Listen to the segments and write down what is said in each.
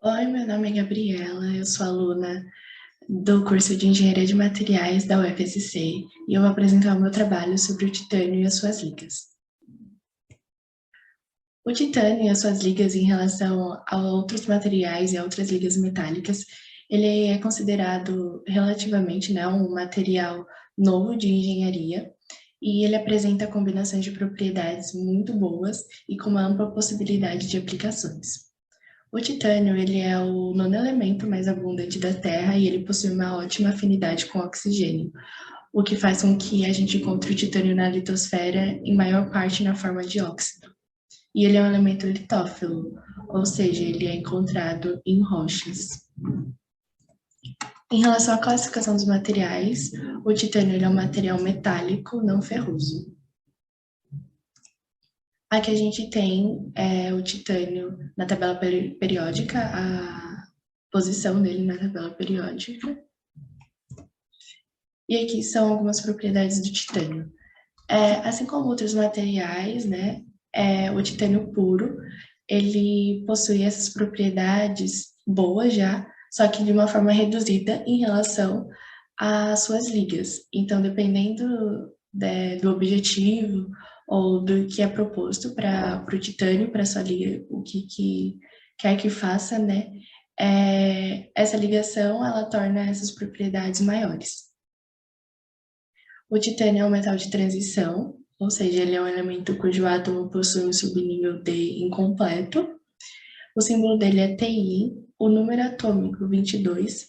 Oi, meu nome é Gabriela, eu sou aluna do curso de Engenharia de Materiais da UFSC e eu vou apresentar o meu trabalho sobre o titânio e as suas ligas. O titânio e as suas ligas em relação a outros materiais e a outras ligas metálicas, ele é considerado relativamente, né, um material novo de engenharia e ele apresenta combinações de propriedades muito boas e com uma ampla possibilidade de aplicações. O titânio, ele é o nono elemento mais abundante da Terra e ele possui uma ótima afinidade com o oxigênio, o que faz com que a gente encontre o titânio na litosfera em maior parte na forma de óxido. E ele é um elemento litófilo, ou seja, ele é encontrado em rochas. Em relação à classificação dos materiais, o titânio ele é um material metálico não ferroso. Aqui a gente tem o titânio na tabela periódica, a posição dele na tabela periódica. E aqui são algumas propriedades do titânio. Assim como outros materiais, né, o titânio puro, ele possui essas propriedades boas já, só que de uma forma reduzida em relação às suas ligas. Então, dependendo do objetivo ou do que é proposto para o titânio, para sua liga, o que quer que faça, né, essa ligação, ela torna essas propriedades maiores. O titânio é um metal de transição, ou seja, ele é um elemento cujo átomo possui um subnível D incompleto. O símbolo dele é Ti, o número atômico 22,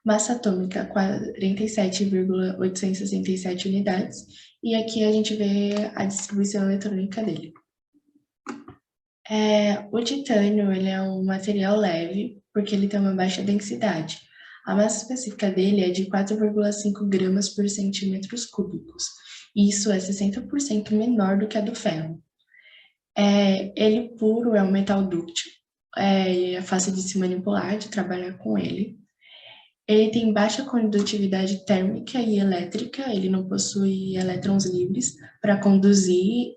massa atômica 47,867 unidades, e aqui a gente vê a distribuição eletrônica dele. O titânio ele é um material leve, porque ele tem uma baixa densidade. A massa específica dele é de 4,5 gramas por centímetros cúbicos. Isso é 60% menor do que a do ferro. Ele puro é um metal dúctil, é fácil de se manipular, de trabalhar com ele. Ele tem baixa condutividade térmica e elétrica, ele não possui elétrons livres para conduzir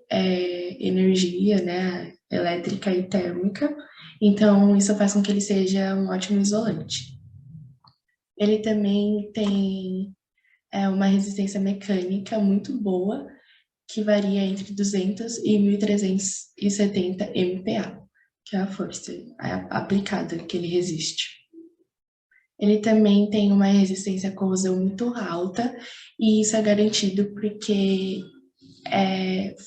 energia, né, elétrica e térmica, então isso faz com que ele seja um ótimo isolante. Ele também tem uma resistência mecânica muito boa, que varia entre 200 e 1370 MPa, que é a força aplicada que ele resiste. Ele também tem uma resistência à corrosão muito alta, e isso é garantido porque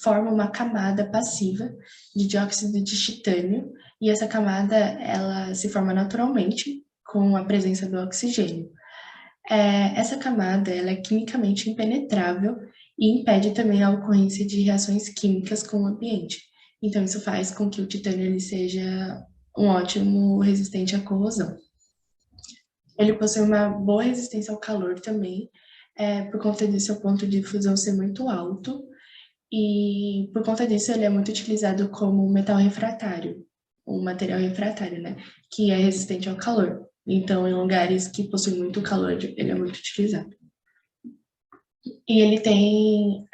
forma uma camada passiva de dióxido de titânio, e essa camada ela se forma naturalmente com a presença do oxigênio. Essa camada ela é quimicamente impenetrável e impede também a ocorrência de reações químicas com o ambiente. Então, isso faz com que o titânio ele seja um ótimo resistente à corrosão. Ele possui uma boa resistência ao calor também, por conta disso, o ponto de fusão ser muito alto, e por conta disso ele é muito utilizado como metal refratário, um material refratário, né, que é resistente ao calor. Então, em lugares que possuem muito calor, ele é muito utilizado. E ele tem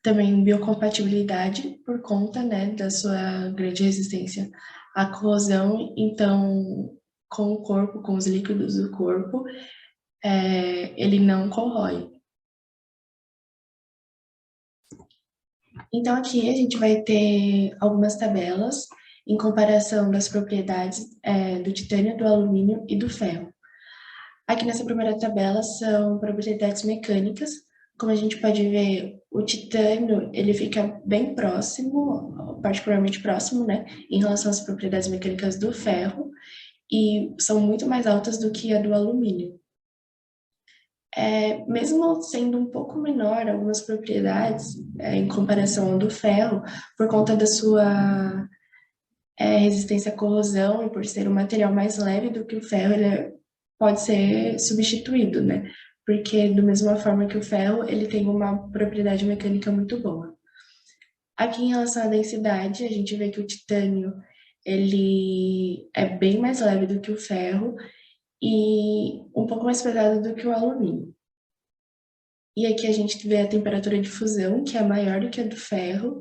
também biocompatibilidade por conta, né, da sua grande resistência à corrosão. Então, com o corpo, com os líquidos do corpo, ele não corrói. Então, aqui a gente vai ter algumas tabelas em comparação das propriedades do titânio, do alumínio e do ferro. Aqui nessa primeira tabela são propriedades mecânicas. Como a gente pode ver, o titânio ele fica bem próximo, particularmente próximo, né, em relação às propriedades mecânicas do ferro, e são muito mais altas do que a do alumínio. Mesmo sendo um pouco menor algumas propriedades em comparação ao do ferro, por conta da sua resistência à corrosão e por ser um material mais leve do que o ferro, ele pode ser substituído, né? Porque, da mesma forma que o ferro, ele tem uma propriedade mecânica muito boa. Aqui, em relação à densidade, a gente vê que o titânio, ele é bem mais leve do que o ferro e um pouco mais pesado do que o alumínio. E aqui a gente vê a temperatura de fusão, que é maior do que a do ferro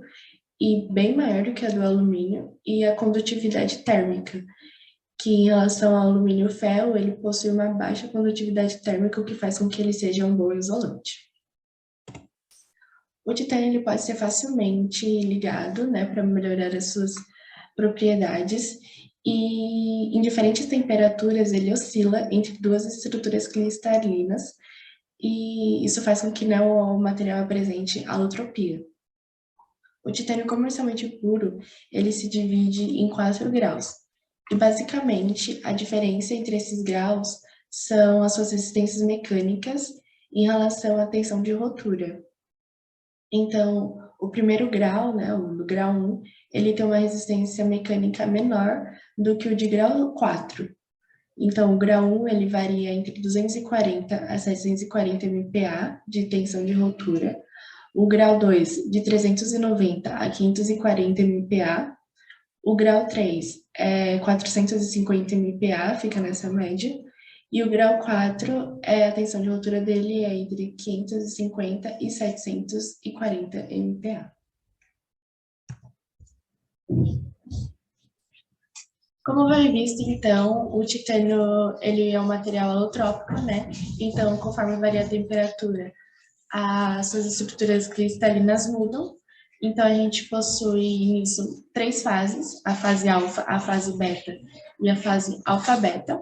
e bem maior do que a do alumínio, e a condutividade térmica, que em relação ao alumínio e ferro, ele possui uma baixa condutividade térmica, o que faz com que ele seja um bom isolante. O titânio ele pode ser facilmente ligado, né, para melhorar as suas propriedades, e em diferentes temperaturas ele oscila entre duas estruturas cristalinas, e isso faz com que, né, o material apresente alotropia. O titânio comercialmente puro, ele se divide em 4 graus, e basicamente a diferença entre esses graus são as suas resistências mecânicas em relação à tensão de rotura. Então, o primeiro grau, né, o do grau 1, ele tem uma resistência mecânica menor do que o de grau 4. Então, o grau 1, ele varia entre 240 a 740 MPa de tensão de rotura. O grau 2, de 390 a 540 MPa. O grau 3 é 450 MPa, fica nessa média. E o grau 4, a tensão de rotura dele é entre 550 e 740 MPa. Como foi visto, então, o titânio ele é um material alotrópico, né? Então, conforme varia a temperatura, as suas estruturas cristalinas mudam. Então, a gente possui nisso 3 fases, a fase alfa, a fase beta e a fase alfa-beta,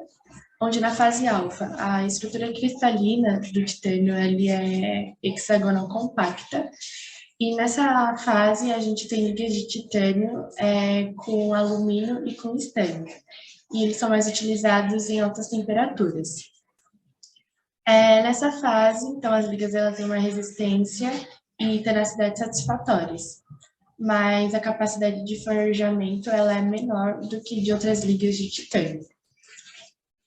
onde na fase alfa, a estrutura cristalina do titânio ele é hexagonal compacta, e nessa fase a gente tem ligas de titânio com alumínio e com estânio, e eles são mais utilizados em altas temperaturas. Nessa fase, então, as ligas elas têm uma resistência e tenacidade satisfatórias, mas a capacidade de forjamento ela é menor do que de outras ligas de titânio.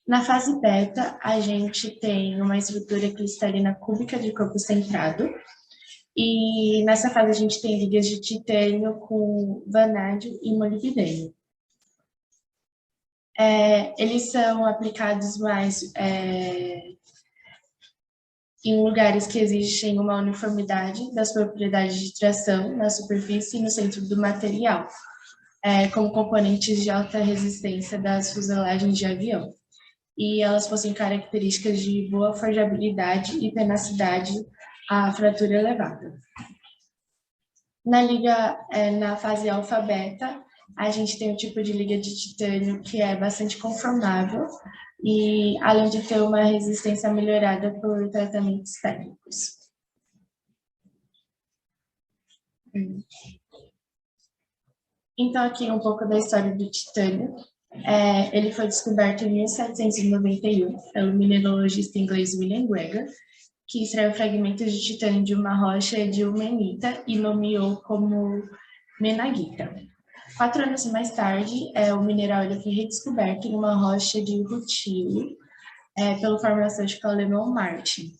Na fase beta, a gente tem uma estrutura cristalina cúbica de corpo centrado, e nessa fase a gente tem ligas de titânio com vanádio e molibdênio. Eles são aplicados mais em lugares que existem uma uniformidade das propriedades de tração na superfície e no centro do material, como componentes de alta resistência das fuselagens de avião. E elas possuem características de boa forjabilidade e tenacidade à fratura elevada. Na fase alfa-beta, a gente tem um tipo de liga de titânio que é bastante conformável e além de ter uma resistência melhorada por tratamentos técnicos. Então, aqui um pouco da história do titânio. Ele foi descoberto em 1791 pelo mineralogista inglês William Greger, que extraiu fragmentos de titânio de uma rocha de ilmenita e nomeou como menaguita. 4 anos mais tarde, o mineral ele foi redescoberto em uma rocha de rutilo pelo farmacêutico alemão Martin.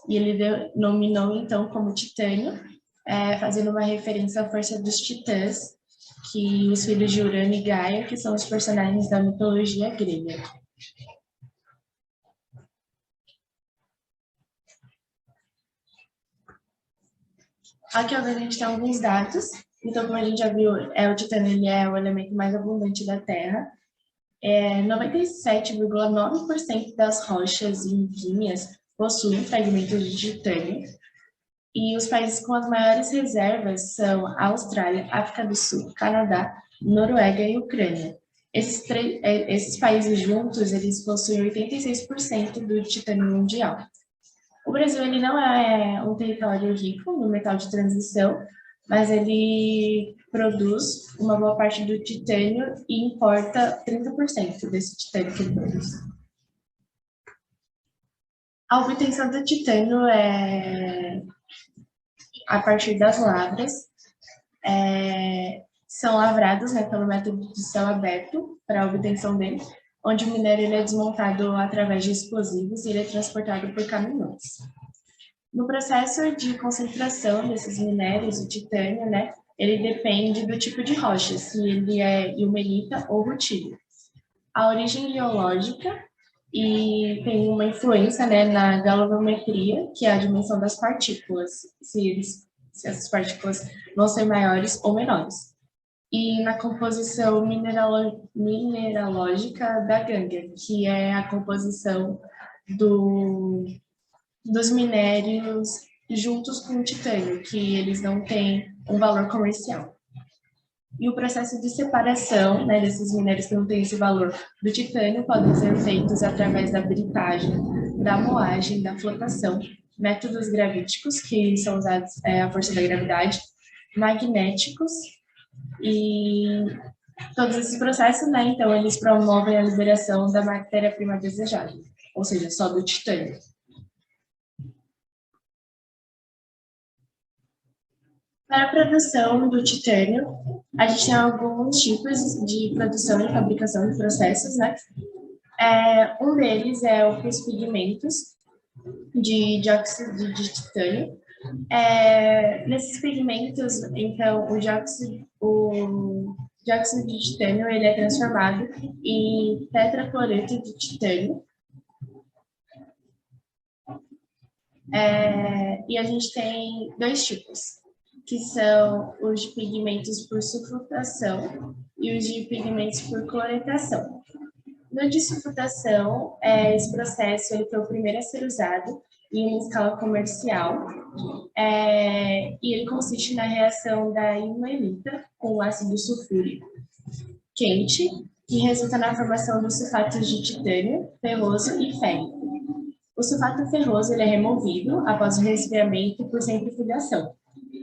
E ele denominou então como titânio, fazendo uma referência à força dos titãs, que os filhos de Urano e Gaia, que são os personagens da mitologia grega. Aqui agora a gente tem alguns dados. Então, como a gente já viu, o titânio ele é o elemento mais abundante da Terra. 97,9% das rochas ígneas possuem fragmentos de titânio. E os países com as maiores reservas são a Austrália, África do Sul, Canadá, Noruega e Ucrânia. Esses países juntos, eles possuem 86% do titânio mundial. O Brasil ele não é um território rico no metal de transição, mas ele produz uma boa parte do titânio e importa 30% desse titânio que ele produz. A obtenção do titânio é a partir das lavras, são lavrados, né, pelo método de céu aberto para a obtenção dele, onde o minério ele é desmontado através de explosivos e ele é transportado por caminhões. No processo de concentração desses minérios, o titânio, né, ele depende do tipo de rocha, se ele é ilmenita ou rutílio. A origem geológica e tem uma influência, né, na galvanometria, que é a dimensão das partículas, se essas partículas vão ser maiores ou menores. e na composição mineralógica da ganga, que é a composição dos minérios juntos com o titânio, que eles não têm um valor comercial. E o processo de separação, né, desses minérios que não têm esse valor do titânio podem ser feitos através da britagem, da moagem, da flotação, métodos gravíticos, que são usados a força da gravidade, magnéticos, e todos esses processos, né, então, eles promovem a liberação da matéria-prima desejada, ou seja, só do titânio. Para a produção do titânio, a gente tem alguns tipos de produção e fabricação de processos, né? Um deles é os pigmentos de dióxido de titânio. Nesses pigmentos, então, o dióxido de titânio ele é transformado em tetracloreto de titânio. E a gente tem dois tipos, que são os de pigmentos por sulfatação e os de pigmentos por cloretação. No de sulfatação, esse processo ele foi o primeiro a ser usado em uma escala comercial, e ele consiste na reação da ilmenita com o ácido sulfúrico quente, que resulta na formação dos sulfatos de titânio, ferroso e férrico. O sulfato ferroso ele é removido após o resfriamento por centrifugação.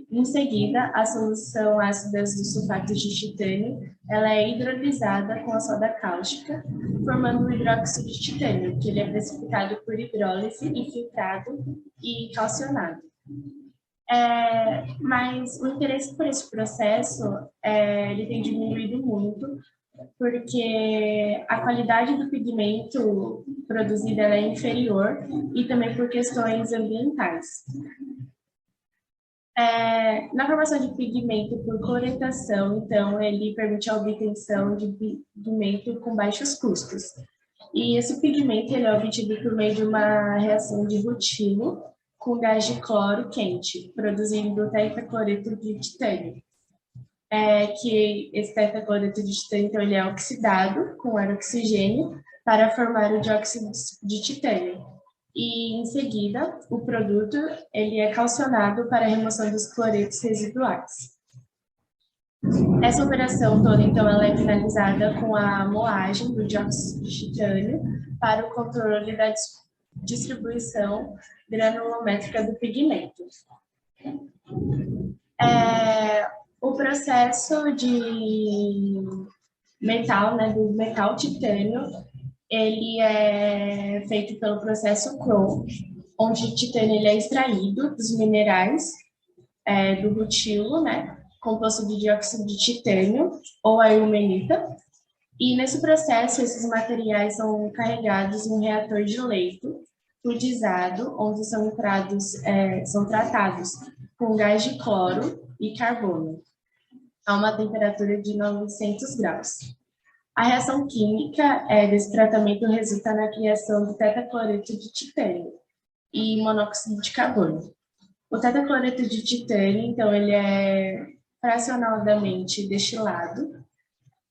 Em seguida, a solução ácida dos sulfatos de titânio ela é hidrolisada com a soda cáustica, formando o hidróxido de titânio, que ele é precipitado por hidrólise e filtrado e calcionado. Mas o interesse por esse processo ele tem diminuído muito, porque a qualidade do pigmento produzido ela é inferior e também por questões ambientais. Na formação de pigmento por cloretação, então, ele permite a obtenção de pigmento com baixos custos. E esse pigmento ele é obtido por meio de uma reação de rutilo com gás de cloro quente, produzindo tetracloreto de titânio. Que esse tetracloreto de titânio então, ele é oxidado com ar oxigênio para formar o dióxido de titânio. E, em seguida, o produto ele é calcionado para a remoção dos cloretos residuais. Essa operação toda, então, ela é finalizada com a moagem do dióxido de titânio para o controle da distribuição granulométrica do pigmento. O processo de metal, né, do metal titânio, ele é feito pelo processo Kroll, onde o titânio ele é extraído dos minerais do rutilo, né, composto de dióxido de titânio ou a ilmenita, e nesse processo esses materiais são carregados em um reator de leito fluidizado, onde são tratados com gás de cloro e carbono, a uma temperatura de 900 graus. A reação química desse tratamento resulta na criação do tetracloreto de titânio e monóxido de carbono. O tetracloreto de titânio, então, ele é fracionadamente destilado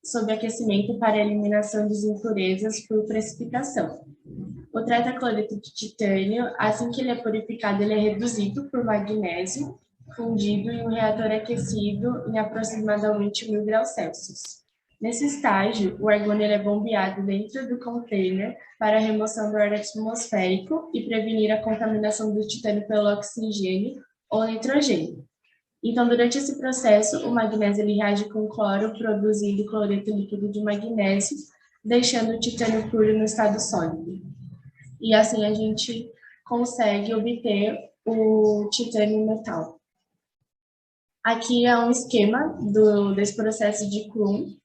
sob aquecimento para eliminação de impurezas por precipitação. O tetracloreto de titânio, assim que ele é purificado, ele é reduzido por magnésio, fundido em um reator aquecido em aproximadamente 1000 graus Celsius. Nesse estágio, o argônio é bombeado dentro do container para a remoção do ar atmosférico e prevenir a contaminação do titânio pelo oxigênio ou nitrogênio. Então, durante esse processo, o magnésio ele reage com cloro, produzindo cloreto líquido de magnésio, deixando o titânio puro no estado sólido. E assim a gente consegue obter o titânio metal. Aqui é um esquema desse processo de Kroll,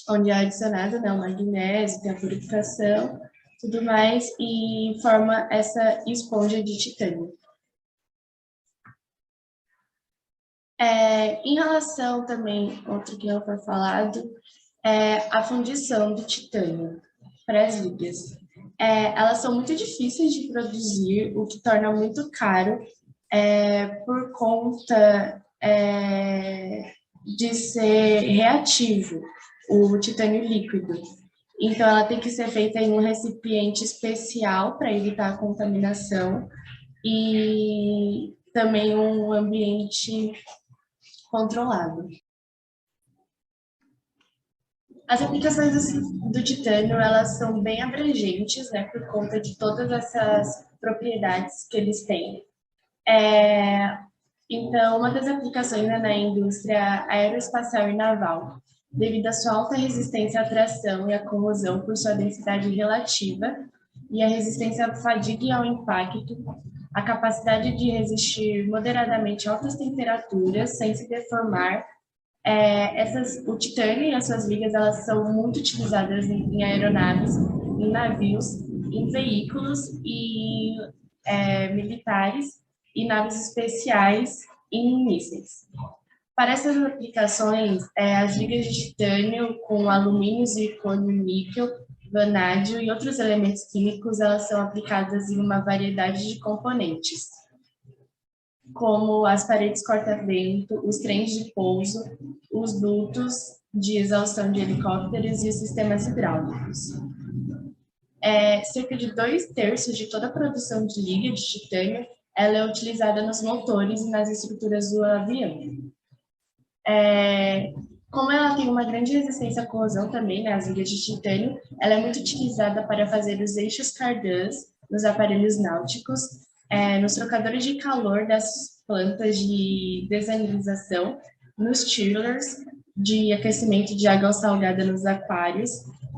onde é adicionado, né, o magnésio, tem a purificação, tudo mais, e forma essa esponja de titânio. Em relação também, outro que não foi falado, é a fundição do titânio para as ligas. Elas são muito difíceis de produzir, o que torna muito caro por conta de ser reativo, o titânio líquido. Então, ela tem que ser feita em um recipiente especial para evitar a contaminação e também um ambiente controlado. As aplicações do titânio, elas são bem abrangentes, né, por conta de todas essas propriedades que eles têm. Então, uma das aplicações é na indústria aeroespacial e naval, devido à sua alta resistência à tração e à corrosão por sua densidade relativa e a resistência à fadiga e ao impacto, a capacidade de resistir moderadamente a altas temperaturas sem se deformar. O titânio e as suas ligas, elas são muito utilizadas em aeronaves, em navios, em veículos e militares e naves especiais e em mísseis. Para essas aplicações, as ligas de titânio com alumínio, zircônio, níquel, vanádio e outros elementos químicos, elas são aplicadas em uma variedade de componentes, como as paredes corta-vento, os trens de pouso, os dutos de exaustão de helicópteros e os sistemas hidráulicos. Cerca de 2/3 de toda a produção de liga de titânio ela é utilizada nos motores e nas estruturas do avião. Como ela tem uma grande resistência à corrosão também, né, as ligas de titânio, ela é muito utilizada para fazer os eixos cardãs nos aparelhos náuticos, nos trocadores de calor das plantas de desalinização, nos chillers de aquecimento de água salgada nos aquários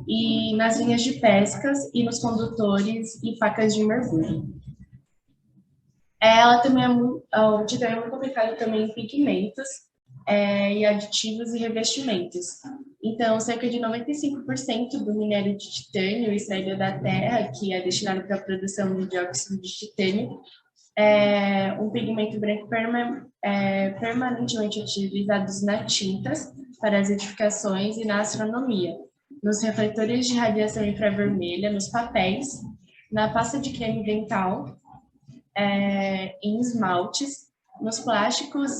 e nas linhas de pescas e nos condutores e facas de mergulho. Ela também o titânio é muito aplicado também em pigmentos e aditivos e revestimentos. Então, cerca de 95% do minério de titânio extraído da terra, que é destinado para a produção de dióxido de titânio, é um pigmento branco permanentemente utilizado nas tintas, para as edificações e na astronomia, nos refletores de radiação infravermelha, nos papéis, na pasta de creme dental, em esmaltes, nos plásticos,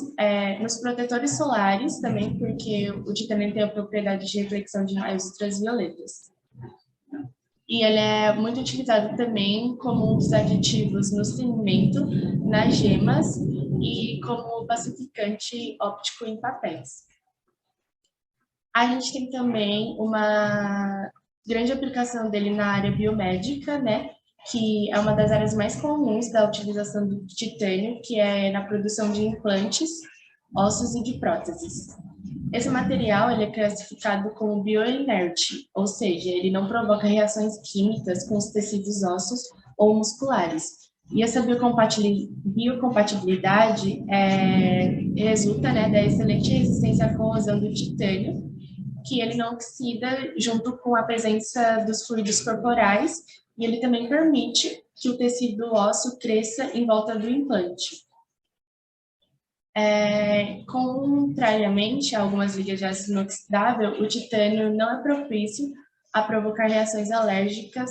nos protetores solares também, porque o titânio tem a propriedade de reflexão de raios ultravioletas. E ele é muito utilizado também como um dos aditivos no cimento, nas gemas e como pacificante óptico em papéis. A gente tem também uma grande aplicação dele na área biomédica, né? Que é uma das áreas mais comuns da utilização do titânio, que é na produção de implantes, ossos e de próteses. Esse material ele é classificado como bioinerte, ou seja, ele não provoca reações químicas com os tecidos ósseos ou musculares. E essa biocompatibilidade resulta, né, da excelente resistência à corrosão do titânio, que ele não oxida junto com a presença dos fluidos corporais, e ele também permite que o tecido ósseo cresça em volta do implante. Contrariamente a algumas ligas de aço inoxidável, o titânio não é propício a provocar reações alérgicas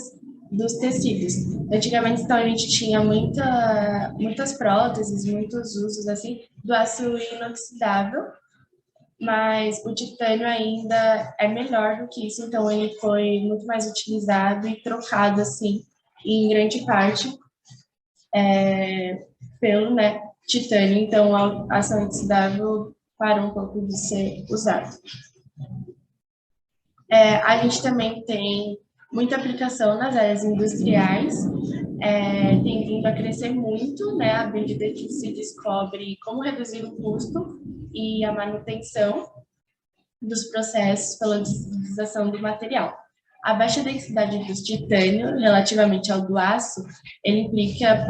dos tecidos. Antigamente, então, a gente tinha muitas próteses, muitos usos assim do aço inoxidável, mas o titânio ainda é melhor do que isso, então ele foi muito mais utilizado e trocado, assim, em grande parte, pelo, né, titânio, então a ação inoxidável parou um pouco de ser usado. A gente também tem muita aplicação nas áreas industriais, tem vindo a crescer muito, né, à medida que se descobre como reduzir o custo e a manutenção dos processos pela utilização do material. A baixa densidade do titânio, relativamente ao do aço, ele implica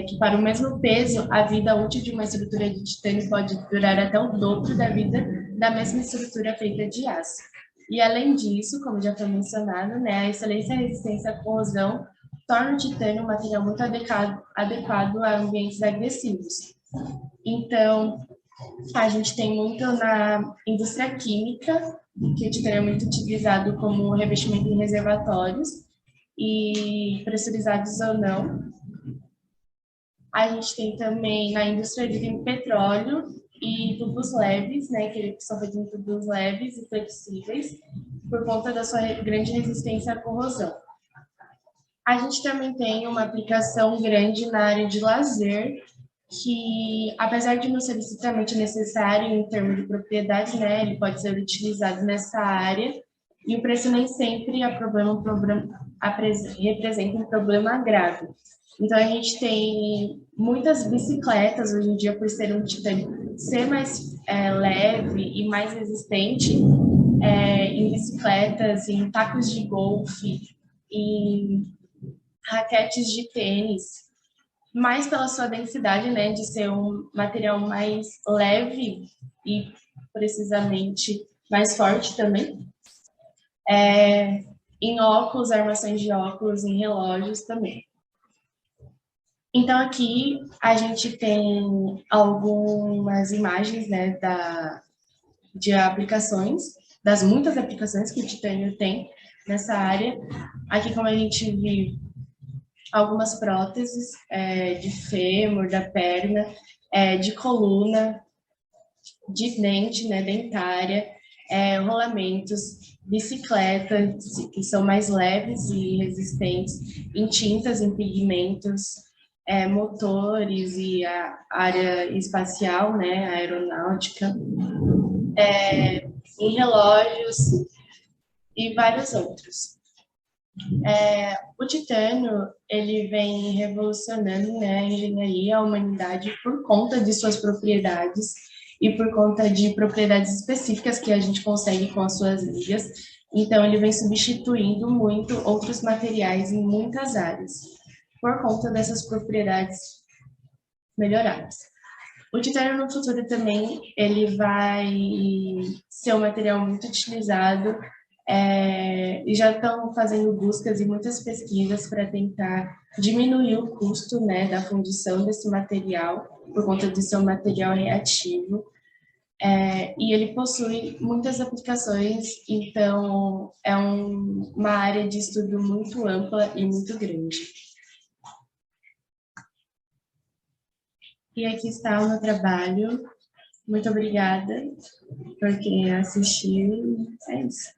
que para o mesmo peso, a vida útil de uma estrutura de titânio pode durar até o dobro da vida da mesma estrutura feita de aço. E além disso, como já foi mencionado, né, a excelência e a resistência à corrosão torna o titânio um material muito adequado a ambientes agressivos. Então, a gente tem muito na indústria química, que o titânio é muito utilizado como revestimento em reservatórios, e pressurizados ou não. A gente tem também na indústria de petróleo e tubos leves, né, que eles são feitos em tubos leves e flexíveis, por conta da sua grande resistência à corrosão. A gente também tem uma aplicação grande na área de lazer, que, apesar de não ser estritamente necessário em termos de propriedades, né, ele pode ser utilizado nessa área, e o preço nem sempre representa um problema grave. Então, a gente tem muitas bicicletas, hoje em dia, por ser um titânio, ser mais leve e mais resistente, em bicicletas, em tacos de golfe, em raquetes de tênis, mais pela sua densidade, né, de ser um material mais leve e precisamente mais forte também. Em óculos, armações de óculos, em relógios também. Então, aqui a gente tem algumas imagens, né, de aplicações, das muitas aplicações que o titânio tem nessa área. Aqui, como a gente viu, algumas próteses de fêmur, da perna, de coluna, de dente, né, dentária, rolamentos, bicicletas, que são mais leves e resistentes, em tintas, em pigmentos, motores e a área espacial, né, aeronáutica, em relógios e vários outros. O titânio, ele vem revolucionando, né, a engenharia, a humanidade, por conta de suas propriedades e por conta de propriedades específicas que a gente consegue com as suas ligas. Então, ele vem substituindo muito outros materiais em muitas áreas, por conta dessas propriedades melhoradas. O titânio no futuro também, ele vai ser um material muito utilizado, e já estão fazendo buscas e muitas pesquisas para tentar diminuir o custo, né, da fundição desse material, por conta de ser um material reativo, e ele possui muitas aplicações, então é uma área de estudo muito ampla e muito grande. E aqui está o meu trabalho. Muito obrigada por quem assistiu. É isso.